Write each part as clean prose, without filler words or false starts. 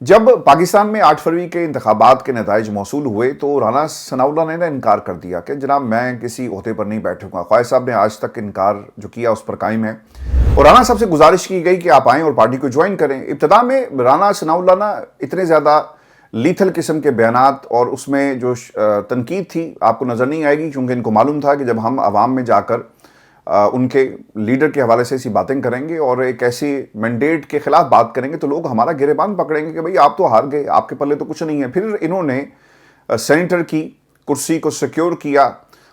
جب پاکستان میں 8 فروری کے انتخابات کے نتائج موصول ہوئے تو رانا ثناءاللہ نے انکار کر دیا کہ جناب میں کسی عہدے پر نہیں بیٹھوں گا۔ خواجہ صاحب نے آج تک انکار جو کیا اس پر قائم ہے، اور رانا صاحب سے گزارش کی گئی کہ آپ آئیں اور پارٹی کو جوائن کریں۔ ابتدا میں رانا ثناءاللہ اتنے زیادہ لیتھل قسم کے بیانات اور اس میں جو تنقید تھی آپ کو نظر نہیں آئے گی، کیونکہ ان کو معلوم تھا کہ جب ہم عوام میں جا کر ان کے لیڈر کے حوالے سے ایسی باتیں کریں گے اور ایک ایسی مینڈیٹ کے خلاف بات کریں گے تو لوگ ہمارا گریبان پکڑیں گے کہ بھئی آپ تو ہار گئے، آپ کے پلے تو کچھ نہیں ہے۔ پھر انہوں نے سینیٹر کی کرسی کو سیکیور کیا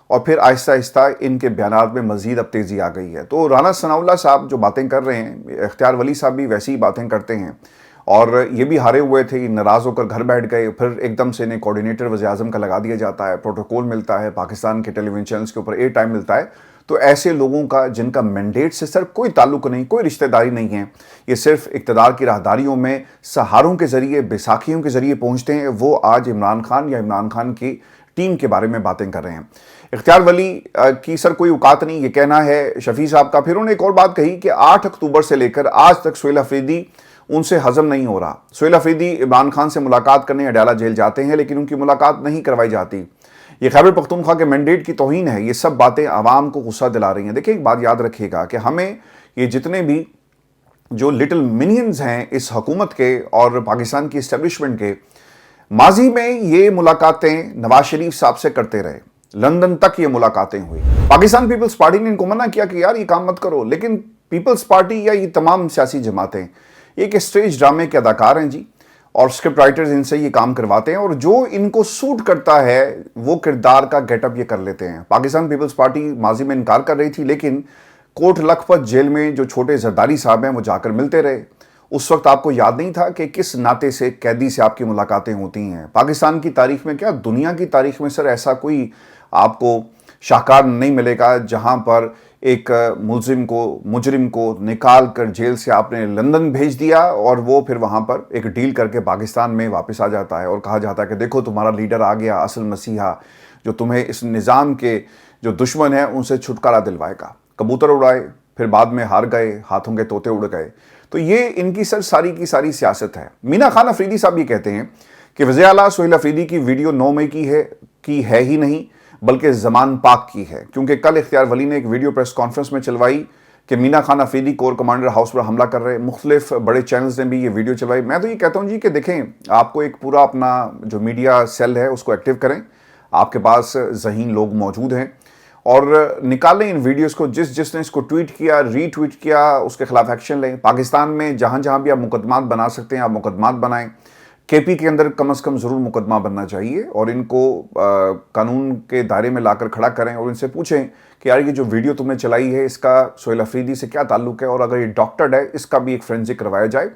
اور پھر آہستہ آہستہ ان کے بیانات میں مزید اب تیزی آ گئی ہے۔ تو رانا ثناءاللہ صاحب جو باتیں کر رہے ہیں، اختیار ولی صاحب بھی ویسی ہی باتیں کرتے ہیں، اور یہ بھی ہارے ہوئے تھے، ناراض ہو کر گھر بیٹھ گئے، پھر ایک دم سے انہیں کوارڈینیٹر وزیر اعظم کا لگا دیا جاتا ہے، پروٹوکول ملتا ہے، پاکستان کے ٹیلی ویژن چینلز کے اوپر ایئر ٹائم ملتا ہے۔ تو ایسے لوگوں کا جن کا مینڈیٹ سے صرف کوئی تعلق نہیں، کوئی رشتہ داری نہیں ہے، یہ صرف اقتدار کی راہداریوں میں سہاروں کے ذریعے، بیساکھیوں کے ذریعے پہنچتے ہیں، وہ آج عمران خان یا عمران خان کی ٹیم کے بارے میں باتیں کر رہے ہیں۔ اختیار ولی کی سر کوئی اوقات نہیں، یہ کہنا ہے شفیع صاحب کا۔ پھر انہوں نے ایک اور بات کہی کہ 8 اکتوبر سے لے کر آج تک سہیل افریدی ان سے ہضم نہیں ہو رہا۔ سہیل افریدی عمران خان سے ملاقات کرنے اڈیالہ جیل جاتے ہیں لیکن ان کی ملاقات نہیں کروائی جاتی۔ یہ خیبر پختونخوا کے مینڈیٹ کی توہین ہے۔ یہ سب باتیں عوام کو غصہ دلا رہی ہیں۔ دیکھیں ایک بات یاد رکھیے گا کہ ہمیں یہ جتنے بھی جو لٹل منینز ہیں اس حکومت کے اور پاکستان کی اسٹیبلشمنٹ کے، ماضی میں یہ ملاقاتیں نواز شریف صاحب سے کرتے رہے، لندن تک یہ ملاقاتیں ہوئی۔ پاکستان پیپلز پارٹی نے ان کو منع کیا کہ یار یہ کام مت کرو، لیکن پیپلز پارٹی یا یہ تمام سیاسی جماعتیں ایک اسٹیج ڈرامے کے اداکار ہیں جی، اور اسکرپٹ رائٹرز ان سے یہ کام کرواتے ہیں، اور جو ان کو سوٹ کرتا ہے وہ کردار کا گیٹ اپ یہ کر لیتے ہیں۔ پاکستان پیپلز پارٹی ماضی میں انکار کر رہی تھی، لیکن کوٹ لکھپت جیل میں جو چھوٹے زرداری صاحب ہیں وہ جا کر ملتے رہے۔ اس وقت آپ کو یاد نہیں تھا کہ کس ناطے سے قیدی سے آپ کی ملاقاتیں ہوتی ہیں۔ پاکستان کی تاریخ میں کیا دنیا کی تاریخ میں سر ایسا کوئی آپ کو شاہکار نہیں ملے گا جہاں پر ایک مجرم کو نکال کر جیل سے آپ نے لندن بھیج دیا اور وہ پھر وہاں پر ایک ڈیل کر کے پاکستان میں واپس آ جاتا ہے اور کہا جاتا ہے کہ دیکھو تمہارا لیڈر آ گیا، اصل مسیحا جو تمہیں اس نظام کے جو دشمن ہیں ان سے چھٹکارا دلوائے گا۔ کبوتر اڑائے، پھر بعد میں ہار گئے، ہاتھوں کے طوطے اڑ گئے۔ تو یہ ان کی سر ساری کی ساری سیاست ہے۔ مینا خان افریدی صاحب یہ کہتے ہیں کہ وزیر اعلیٰ سہیل افریدی کی ویڈیو 9 مئی کی ہے ہی نہیں بلکہ زمان پاک کی ہے، کیونکہ کل اختیار ولی نے ایک ویڈیو پریس کانفرنس میں چلوائی کہ Mina Khan Afridi corps commander house پر حملہ کر رہے۔ مختلف بڑے چینلز نے بھی یہ ویڈیو چلوائی۔ میں تو یہ کہتا ہوں جی کہ دیکھیں آپ کو ایک پورا اپنا جو میڈیا سیل ہے اس کو ایکٹیو کریں، آپ کے پاس ذہین لوگ موجود ہیں، اور نکالیں ان ویڈیوز کو، جس نے اس کو ٹویٹ کیا، ری ٹویٹ کیا، اس کے خلاف ایکشن لیں۔ پاکستان میں جہاں جہاں بھی آپ مقدمات بنا سکتے ہیں آپ مقدمات بنائیں۔ کے پی کے اندر کم از کم ضرور مقدمہ بننا چاہیے، اور ان کو قانون کے دائرے میں لا کر کھڑا کریں اور ان سے پوچھیں کہ یار یہ جو ویڈیو تم نے چلائی ہے اس کا سہیل افریدی سے کیا تعلق ہے، اور اگر یہ ڈاکٹرڈ ہے اس کا بھی ایک فورینسک کروایا جائے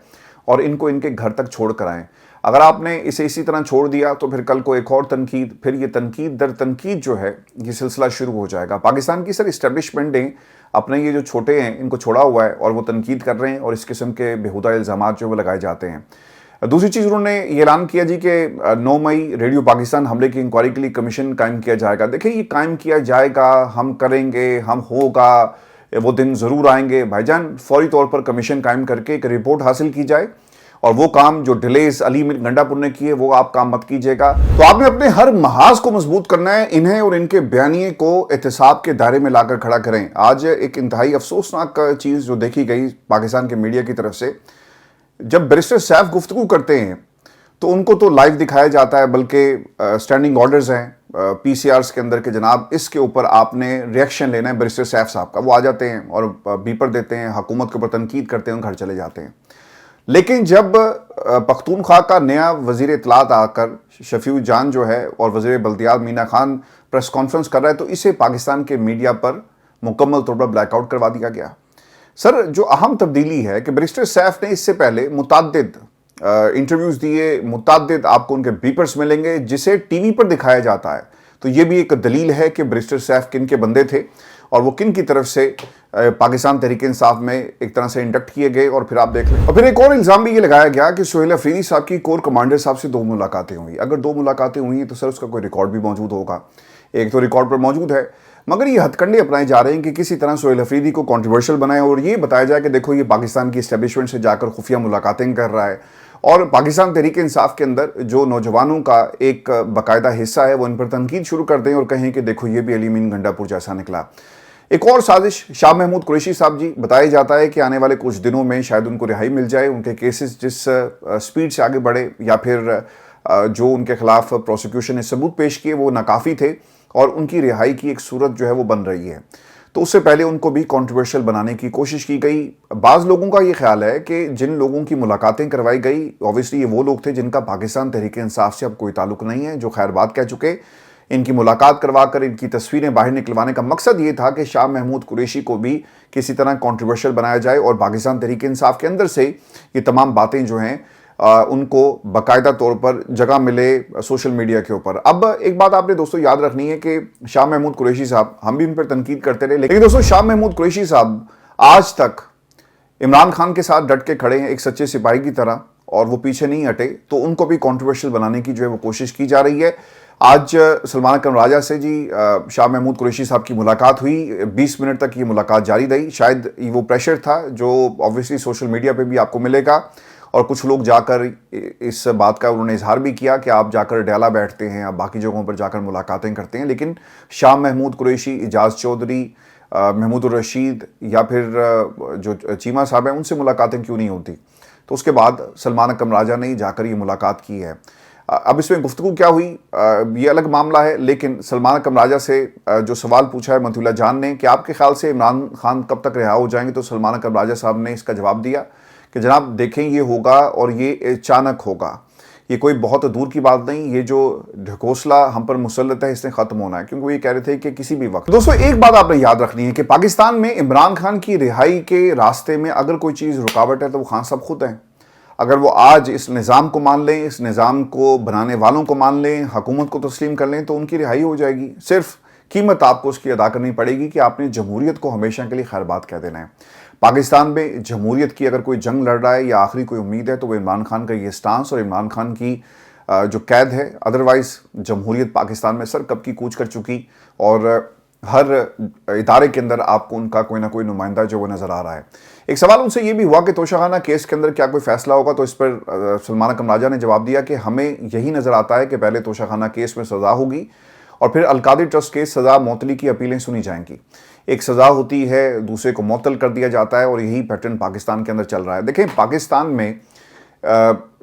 اور ان کو ان کے گھر تک چھوڑ کر آئیں۔ اگر آپ نے اسے اسی طرح چھوڑ دیا تو پھر کل کو ایک اور تنقید، پھر یہ تنقید در تنقید جو ہے یہ سلسلہ شروع ہو جائے گا۔ پاکستان کی سر اسٹیبلشمنٹیں اپنے یہ جو چھوٹے ہیں ان کو چھوڑا ہوا ہے اور وہ تنقید کر رہے ہیں اور اس قسم کے بےہودہ الزامات جو وہ لگائے جاتے ہیں۔ دوسری چیز انہوں نے یہ اعلان کیا جی کہ 9 مئی ریڈیو پاکستان حملے کی انکوائری کے لیے کمیشن قائم کیا جائے گا۔ دیکھیں یہ قائم کیا جائے گا، ہم کریں گے، ہم ہوگا، وہ دن ضرور آئیں گے۔ بھائی جان فوری طور پر کمیشن قائم کر کے ایک رپورٹ حاصل کی جائے، اور وہ کام جو ڈیلیز علی گنڈا پور نے کیے وہ آپ کام مت کیجیے گا۔ تو آپ نے اپنے ہر محاذ کو مضبوط کرنا ہے، انہیں اور ان کے بیانیے کو احتساب کے دائرے میں لا کر کھڑا کریں۔ آج ایک انتہائی افسوسناک چیز جو دیکھی گئی پاکستان کے میڈیا کی طرف سے، جب بیرسٹر سیف گفتگو کرتے ہیں تو ان کو تو لائیو دکھایا جاتا ہے، بلکہ سٹینڈنگ آرڈرز ہیں پی سی آرز کے اندر کہ جناب اس کے اوپر آپ نے ریئیکشن لینا ہے بیرسٹر سیف صاحب کا۔ وہ آ جاتے ہیں اور بیپر دیتے ہیں، حکومت کے اوپر تنقید کرتے ہیں، گھر چلے جاتے ہیں۔ لیکن جب پختونخوا کا نیا وزیر اطلاعات آ کر شفیع جان جو ہے اور وزیر بلدیات مینا خان پریس کانفرنس کر رہا ہے تو اسے پاکستان کے میڈیا پر مکمل طور پر بلیک آؤٹ کروا دیا گیا۔ سر جو اہم تبدیلی ہے کہ بیرسٹر سیف نے اس سے پہلے متعدد انٹرویوز دیے، متعدد آپ کو ان کے بیپرز ملیں گے جسے ٹی وی پر دکھایا جاتا ہے۔ تو یہ بھی ایک دلیل ہے کہ بیرسٹر سیف کن کے بندے تھے اور وہ کن کی طرف سے پاکستان تحریک انصاف میں ایک طرح سے انڈکٹ کیے گئے، اور پھر آپ دیکھ لیں۔ اور پھر ایک اور الزام بھی یہ لگایا گیا کہ سہیل افریدی صاحب کی کور کمانڈر صاحب سے 2 ملاقاتیں ہوئی۔ اگر 2 ملاقاتیں ہوئی ہیں تو سر اس کا کوئی ریکارڈ بھی موجود ہوگا۔ ایک تو ریکارڈ پر موجود ہے، مگر یہ ہتھ کنڈے اپنائے جا رہے ہیں کہ کسی طرح سہیل افریدی کو کنٹروورشل بنائیں اور یہ بتایا جائے کہ دیکھو یہ پاکستان کی اسٹیبلشمنٹ سے جا کر خفیہ ملاقاتیں کر رہا ہے، اور پاکستان تحریک انصاف کے اندر جو نوجوانوں کا ایک باقاعدہ حصہ ہے وہ ان پر تنقید شروع کر دیں اور کہیں کہ دیکھو یہ بھی علی امین گنڈا پور جیسا نکلا۔ ایک اور سازش شاہ محمود قریشی صاحب جی، بتایا جاتا ہے کہ آنے والے کچھ دنوں میں شاید ان کو رہائی مل جائے، ان کے کیسز جس سپیڈ سے آگے بڑھے یا پھر جو ان کے خلاف پروسیکیوشن نے ثبوت پیش کیے وہ ناکافی تھے اور ان کی رہائی کی ایک صورت جو ہے وہ بن رہی ہے، تو اس سے پہلے ان کو بھی کنٹروورشل بنانے کی کوشش کی گئی۔ بعض لوگوں کا یہ خیال ہے کہ جن لوگوں کی ملاقاتیں کروائی گئی اوبویسلی یہ وہ لوگ تھے جن کا پاکستان تحریک انصاف سے اب کوئی تعلق نہیں ہے، جو خیر بات کہہ چکے۔ ان کی ملاقات کروا کر ان کی تصویریں باہر نکلوانے کا مقصد یہ تھا کہ شاہ محمود قریشی کو بھی کسی طرح کنٹروورشل بنایا جائے اور پاکستان تحریک انصاف کے اندر سے یہ تمام باتیں جو ہیں ان کو باقاعدہ طور پر جگہ ملے سوشل میڈیا کے اوپر۔ اب ایک بات آپ نے دوستو یاد رکھنی ہے کہ شاہ محمود قریشی صاحب، ہم بھی ان پر تنقید کرتے رہے، لیکن دوستو شاہ محمود قریشی صاحب آج تک عمران خان کے ساتھ ڈٹ کے کھڑے ہیں ایک سچے سپاہی کی طرح، اور وہ پیچھے نہیں ہٹے، تو ان کو بھی کنٹروورشل بنانے کی جو ہے وہ کوشش کی جا رہی ہے۔ آج سلمان اکرم راجہ سے جی شاہ محمود قریشی صاحب کی ملاقات ہوئی، 20 منٹ تک یہ ملاقات جاری رہی۔ شاید وہ پریشر تھا جو آبویسلی سوشل میڈیا پہ بھی آپ کو ملے گا، اور کچھ لوگ جا کر اس بات کا انہوں نے اظہار بھی کیا کہ آپ جا کر ڈیلا بیٹھتے ہیں، آپ باقی جگہوں پر جا کر ملاقاتیں کرتے ہیں، لیکن شاہ محمود قریشی، اعجاز چودھری، محمود الرشید یا پھر جو چیمہ صاحب ہیں ان سے ملاقاتیں کیوں نہیں ہوتی؟ تو اس کے بعد سلمان اکرم راجہ نے جا کر یہ ملاقات کی ہے۔ اب اس میں گفتگو کیا ہوئی یہ الگ معاملہ ہے، لیکن سلمان اکرم راجہ سے جو سوال پوچھا ہے مطیع اللہ جان نے کہ آپ کے خیال سے عمران خان کب تک رہا ہو جائیں گے، تو سلمان اکرم راجہ صاحب نے اس کا جواب دیا کہ جناب دیکھیں یہ ہوگا اور یہ اچانک ہوگا، یہ کوئی بہت دور کی بات نہیں، یہ جو ڈھکوسلا ہم پر مسلط ہے اس نے ختم ہونا ہے، کیونکہ وہ یہ کہہ رہے تھے کہ کسی بھی وقت۔ دوستو ایک بات آپ نے یاد رکھنی ہے کہ پاکستان میں عمران خان کی رہائی کے راستے میں اگر کوئی چیز رکاوٹ ہے تو وہ خان صاحب خود ہیں۔ اگر وہ آج اس نظام کو مان لیں، اس نظام کو بنانے والوں کو مان لیں، حکومت کو تسلیم کر لیں، تو ان کی رہائی ہو جائے گی۔ صرف قیمت آپ کو اس کی ادا کرنی پڑے گی کہ آپ نے جمہوریت کو ہمیشہ کے لیے خیر بات کہہ دینا ہے۔ پاکستان میں جمہوریت کی اگر کوئی جنگ لڑ رہا ہے یا آخری کوئی امید ہے تو وہ عمران خان کا یہ سٹانس اور عمران خان کی جو قید ہے، ادروائز جمہوریت پاکستان میں سر کب کی کوچ کر چکی، اور ہر ادارے کے اندر آپ کو ان کا کوئی نہ کوئی نمائندہ جو وہ نظر آ رہا ہے۔ ایک سوال ان سے یہ بھی ہوا کہ توشہ خانہ کیس کے اندر کیا کوئی فیصلہ ہوگا، تو اس پر سلمان اکرم راجہ نے جواب دیا کہ ہمیں یہی نظر آتا ہے کہ پہلے توشہ خانہ کیس میں سزا ہوگی اور پھر القادری ٹرسٹ کیس سزا معطلی کی اپیلیں سنی جائیں گی۔ ایک سزا ہوتی ہے، دوسرے کو معطل کر دیا جاتا ہے، اور یہی پیٹرن پاکستان کے اندر چل رہا ہے۔ دیکھیں پاکستان میں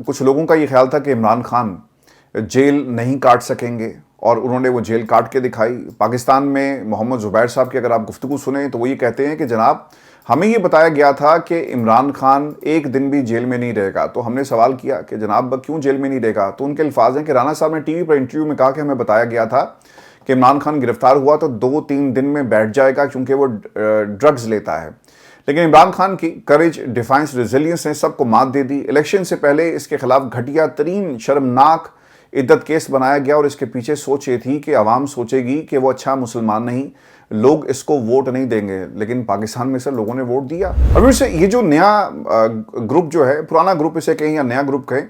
کچھ لوگوں کا یہ خیال تھا کہ عمران خان جیل نہیں کاٹ سکیں گے، اور انہوں نے وہ جیل کاٹ کے دکھائی۔ پاکستان میں محمد زبیر صاحب کی اگر آپ گفتگو سنیں تو وہ یہ کہتے ہیں کہ جناب ہمیں یہ بتایا گیا تھا کہ عمران خان ایک دن بھی جیل میں نہیں رہے گا، تو ہم نے سوال کیا کہ جناب کیوں جیل میں نہیں رہے گا، تو ان کے الفاظ ہیں کہ رانا صاحب نے ٹی وی پر انٹرویو میں کہا کہ ہمیں بتایا گیا تھا کہ عمران خان گرفتار ہوا تو 2-3 دن میں بیٹھ جائے گا کیونکہ وہ ڈرگز لیتا ہے، لیکن عمران خان کی کریج، ڈیفائنس، ریزیلینس نے سب کو مات دے دی۔ الیکشن سے پہلے اس کے خلاف گھٹیا ترین شرمناک عدت کیس بنایا گیا، اور اس کے پیچھے سوچ یہ تھی کہ عوام سوچے گی کہ وہ اچھا مسلمان نہیں، لوگ اس کو ووٹ نہیں دیں گے، لیکن پاکستان میں سے لوگوں نے ووٹ دیا۔ اور پھر سے یہ جو نیا گروپ جو ہے، پرانا گروپ اسے کہیں یا نیا گروپ کہیں،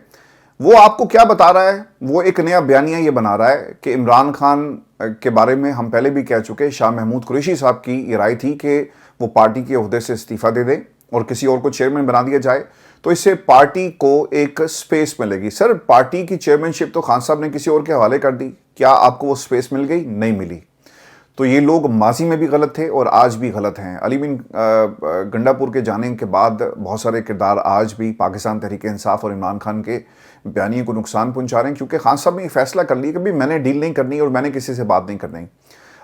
وہ آپ کو کیا بتا رہا ہے؟ وہ ایک نیا بیانیہ یہ بنا رہا ہے کہ عمران خان کے بارے میں ہم پہلے بھی کہہ چکے، شاہ محمود قریشی صاحب کی یہ رائے تھی کہ وہ پارٹی کے عہدے سے استعفیٰ دے دیں اور کسی اور کو چیئرمین بنا دیا جائے، تو اس سے پارٹی کو ایک سپیس ملے گی۔ سر پارٹی کی چیئرمین شپ تو خان صاحب نے کسی اور کے حوالے کر دی، کیا آپ کو وہ سپیس مل گئی؟ نہیں ملی۔ تو یہ لوگ ماضی میں بھی غلط تھے اور آج بھی غلط ہیں۔ علی امین گنڈا پور کے جانے کے بعد بہت سارے کردار آج بھی پاکستان تحریک انصاف اور عمران خان کے بیانیے کو نقصان پہنچا رہے ہیں، کیونکہ خان صاحب نے یہ فیصلہ کر لیا کہ بھی میں نے ڈیل نہیں کرنی اور میں نے کسی سے بات نہیں کرنی۔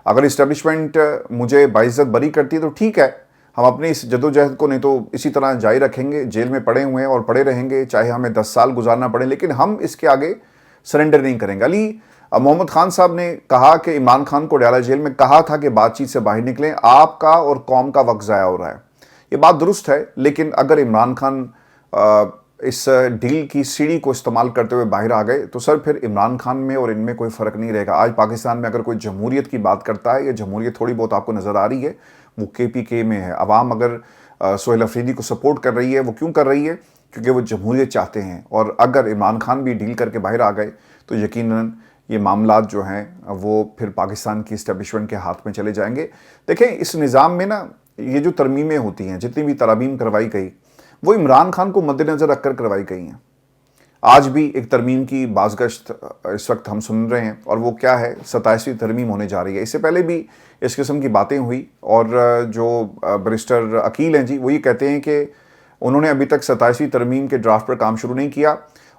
اگر اسٹیبلشمنٹ مجھے باعزت بری کرتی ہے تو ٹھیک ہے، ہم اپنی اس جدوجہد کو نہیں تو اسی طرح جاری رکھیں گے، جیل میں پڑے ہوئے ہیں اور پڑے رہیں گے، چاہے ہمیں 10 سال گزارنا پڑے، لیکن ہم اس کے آگے سرنڈر نہیں کریں گے۔ علی محمد خان صاحب نے کہا کہ عمران خان کو ڈالا جیل میں، کہا تھا کہ بات چیت سے باہر نکلیں، آپ کا اور قوم کا وقت ضائع ہو رہا ہے۔ یہ بات درست ہے، لیکن اگر عمران خان اس ڈیل کی سیڑھی کو استعمال کرتے ہوئے باہر آ گئے تو سر پھر عمران خان میں اور ان میں کوئی فرق نہیں رہے گا۔ آج پاکستان میں اگر کوئی جمہوریت کی بات کرتا ہے، یا جمہوریت تھوڑی بہت آپ کو نظر آ رہی ہے، وہ KPK میں ہے۔ عوام اگر سہیل افریدی کو سپورٹ کر رہی ہے، وہ کیوں کر رہی ہے؟ کیونکہ وہ جمہوریت چاہتے ہیں، اور اگر عمران خان بھی ڈیل کر کے باہر آ گئے تو یقیناً یہ معاملات جو ہیں وہ پھر پاکستان کی اسٹیبلشمنٹ کے ہاتھ میں چلے جائیں گے۔ دیکھیں اس نظام میں نا یہ جو ترمیمیں ہوتی ہیں، جتنی بھی ترامیم کروائی گئی، وہ عمران خان کو مد نظر رکھ کر کروائی گئی ہیں۔ آج بھی ایک ترمیم کی بازگشت اس وقت ہم سن رہے ہیں، اور وہ کیا ہے، 27ویں ترمیم ہونے جا رہی ہے۔ اس سے پہلے بھی اس قسم کی باتیں ہوئی، اور جو بیرسٹر عقیل ہیں جی، وہ یہ کہتے ہیں کہ انہوں نے ابھی تک 27ویں ترمیم کے ڈرافٹ پر کام شروع نہیں کیا،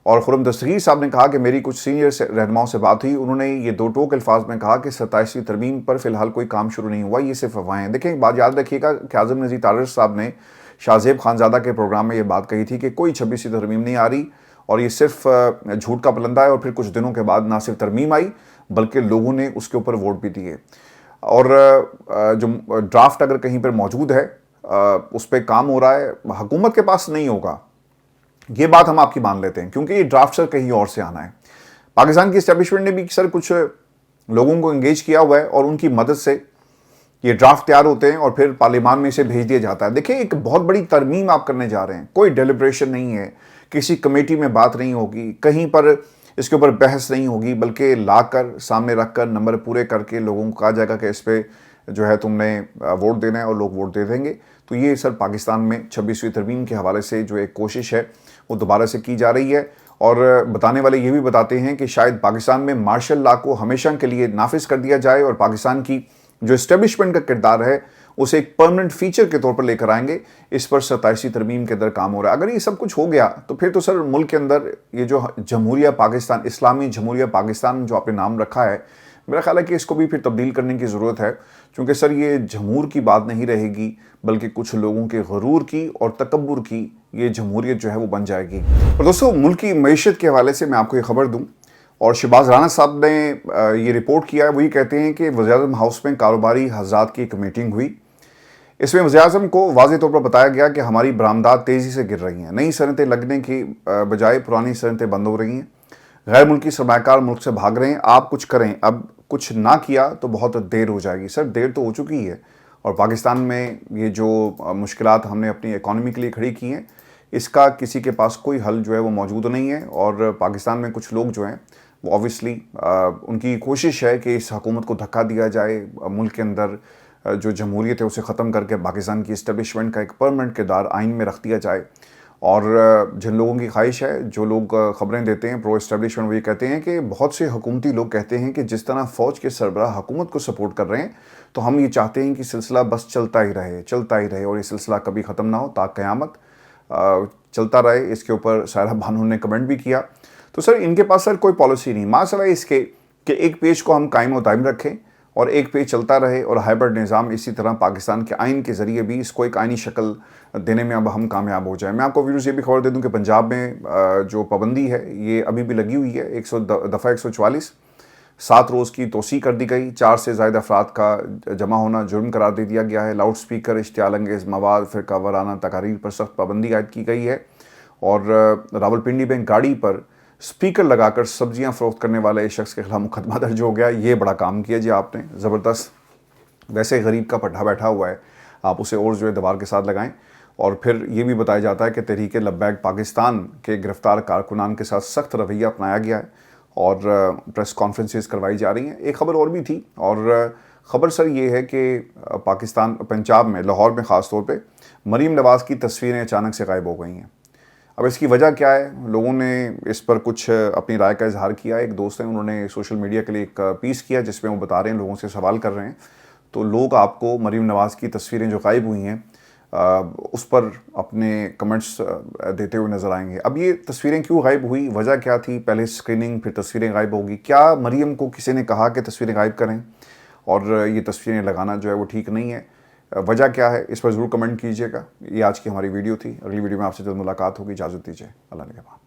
اور خرم دستگیر صاحب نے کہا کہ میری کچھ سینئر رہنماؤں سے بات ہوئی، انہوں نے یہ دو ٹوک الفاظ میں کہا کہ 27ویں ترمیم پر فی الحال کوئی کام شروع نہیں ہوا، یہ صرف افواہیں ہیں۔ دیکھیں ایک بات یاد رکھیے گا کہ اعظم نذیر تارڑ صاحب نے شاہ زیب خانزادہ کے پروگرام میں یہ بات کہی تھی کہ کوئی 26ویں ترمیم نہیں آ رہی، اور یہ صرف جھوٹ کا پلندہ ہے، اور پھر کچھ دنوں کے بعد نہ صرف ترمیم آئی بلکہ لوگوں نے اس کے اوپر ووٹ بھی دیے، اور جو ڈرافٹ اگر کہیں پر موجود ہے اس پہ کام ہو رہا ہے، حکومت کے پاس نہیں ہوگا، یہ بات ہم آپ کی مان لیتے ہیں، کیونکہ یہ ڈرافٹ سر کہیں اور سے آنا ہے۔ پاکستان کی اسٹیبلشمنٹ نے بھی سر کچھ لوگوں کو انگیج کیا ہوا ہے، اور ان کی مدد سے یہ ڈرافٹ تیار ہوتے ہیں اور پھر پارلیمان میں اسے بھیج دیا جاتا ہے۔ دیکھیں ایک بہت بڑی ترمیم آپ کرنے جا رہے ہیں، کوئی ڈیلیبریشن نہیں ہے، کسی کمیٹی میں بات نہیں ہوگی، کہیں پر اس کے اوپر بحث نہیں ہوگی، بلکہ لا کر سامنے رکھ کر نمبر پورے کر کے لوگوں کو کہا جائے گا کہ اس پہ جو ہے تم نے ووٹ دینا ہے، اور لوگ ووٹ دے دیں گے۔ تو یہ سر پاکستان میں 26ویں ترمیم کے حوالے سے جو ایک کوشش ہے وہ دوبارہ سے کی جا رہی ہے، اور بتانے والے یہ بھی بتاتے ہیں کہ شاید پاکستان میں مارشل لا کو ہمیشہ کے لیے نافذ کر دیا جائے، اور پاکستان کی جو اسٹیبلشمنٹ کا کردار ہے اسے ایک پرمننٹ فیچر کے طور پر لے کر آئیں گے۔ اس پر 27ویں ترمیم کے اندر کام ہو رہا ہے۔ اگر یہ سب کچھ ہو گیا تو پھر تو سر ملک کے اندر یہ جو جمہوریہ پاکستان، اسلامی جمہوریہ پاکستان جو آپ نے نام رکھا ہے، میرا خیال ہے کہ اس کو بھی پھر تبدیل کرنے کی ضرورت ہے، کیونکہ سر یہ جمہور کی بات نہیں رہے گی بلکہ کچھ لوگوں کے غرور کی اور تکبر کی یہ جمہوریت جو ہے وہ بن جائے گی۔ اور دوستو ملک کی معیشت کے حوالے سے میں آپ کو یہ خبر دوں، اور شہباز رانا صاحب نے یہ رپورٹ کیا ہے، وہ یہ کہتے ہیں کہ وزیراعظم ہاؤس میں کاروباری حضرات کی ایک میٹنگ ہوئی، اس میں وزیراعظم کو واضح طور پر بتایا گیا کہ ہماری برآمدات تیزی سے گر رہی ہیں، نئی صنعتیں لگنے کی بجائے پرانی صنعتیں بند ہو رہی ہیں، غیر ملکی سرمایہ کار ملک سے بھاگ رہے ہیں، آپ کچھ کریں، اب کچھ نہ کیا تو بہت دیر ہو جائے گی۔ سر دیر تو ہو چکی ہے، اور پاکستان میں یہ جو مشکلات ہم نے اپنی اکانومی کے لیے کھڑی کی ہیں، اس کا کسی کے پاس کوئی حل جو ہے وہ موجود نہیں ہے، اور پاکستان میں کچھ لوگ جو ہیں وہ اوبویسلی ان کی کوشش ہے کہ اس حکومت کو دھکا دیا جائے، ملک کے اندر جو جمہوریت ہے اسے ختم کر کے پاکستان کی اسٹیبلشمنٹ کا ایک پرمننٹ کردار آئین میں رکھ دیا جائے۔ اور جن لوگوں کی خواہش ہے، جو لوگ خبریں دیتے ہیں پرو اسٹیبلشمنٹ، وہ یہ کہتے ہیں کہ بہت سے حکومتی لوگ کہتے ہیں کہ جس طرح فوج کے سربراہ حکومت کو سپورٹ کر رہے ہیں، تو ہم یہ چاہتے ہیں کہ سلسلہ بس چلتا ہی رہے، اور یہ سلسلہ کبھی ختم نہ ہو تا قیامت چلتا رہے۔ اس کے اوپر سائرہ بانو نے کمنٹ بھی کیا۔ تو سر ان کے پاس سر کوئی پالیسی نہیں، مسئلہ اس کے کہ ایک پیج کو ہم قائم و دائم رکھیں اور ایک پیج چلتا رہے، اور ہائبرڈ نظام اسی طرح پاکستان کے آئین کے ذریعے بھی اس کو ایک آئینی شکل دینے میں اب ہم کامیاب ہو جائیں۔ میں آپ کو ویڈیوز یہ بھی خبر دے دوں کہ پنجاب میں جو پابندی ہے یہ ابھی بھی لگی ہوئی ہے، دفعہ 144، 7 روز کی توسیع کر دی گئی، 4 سے زائد افراد کا جمع ہونا جرم قرار دے دیا گیا ہے، لاؤڈ سپیکر، اشتعال انگیز مواد، فرقہ وارانہ تقاریر پر سخت پابندی عائد کی گئی ہے، اور راولپنڈی میں گاڑی پر سپیکر لگا کر سبزیاں فروخت کرنے والے شخص کے خلاف مقدمہ درج ہو گیا۔ یہ بڑا کام کیا جی آپ نے، زبردست۔ ویسے غریب کا پٹھا بیٹھا ہوا ہے، آپ اسے اور جو ہے دوبار کے ساتھ لگائیں۔ اور پھر یہ بھی بتایا جاتا ہے کہ تحریک لبیک پاکستان کے گرفتار کارکنان کے ساتھ سخت رویہ اپنایا گیا ہے، اور پریس کانفرنسز کروائی جا رہی ہیں۔ ایک خبر اور بھی تھی، اور خبر سر یہ ہے کہ پاکستان پنجاب میں، لاہور میں خاص طور پہ مریم نواز کی تصویریں اچانک سے غائب ہو گئی ہیں۔ اب اس کی وجہ کیا ہے؟ لوگوں نے اس پر کچھ اپنی رائے کا اظہار کیا۔ ایک دوست ہیں، انہوں نے سوشل میڈیا کے لیے ایک پیس کیا جس میں وہ بتا رہے ہیں، لوگوں سے سوال کر رہے ہیں، تو لوگ آپ کو مریم نواز کی تصویریں جو غائب ہوئی ہیں اس پر اپنے کمنٹس دیتے ہوئے نظر آئیں گے۔ اب یہ تصویریں کیوں غائب ہوئی، وجہ کیا تھی؟ پہلے اسکریننگ پھر تصویریں غائب ہوگی، کیا مریم کو کسی نے کہا کہ تصویریں غائب کریں اور یہ تصویریں لگانا جو ہے وہ ٹھیک نہیں ہے؟ وجہ کیا ہے، اس پر ضرور کمنٹ کیجیے گا۔ یہ آج کی ہماری ویڈیو تھی، اگلی ویڈیو میں آپ سے جلد ملاقات ہوگی، اجازت دیجیے، اللہ نگہبان۔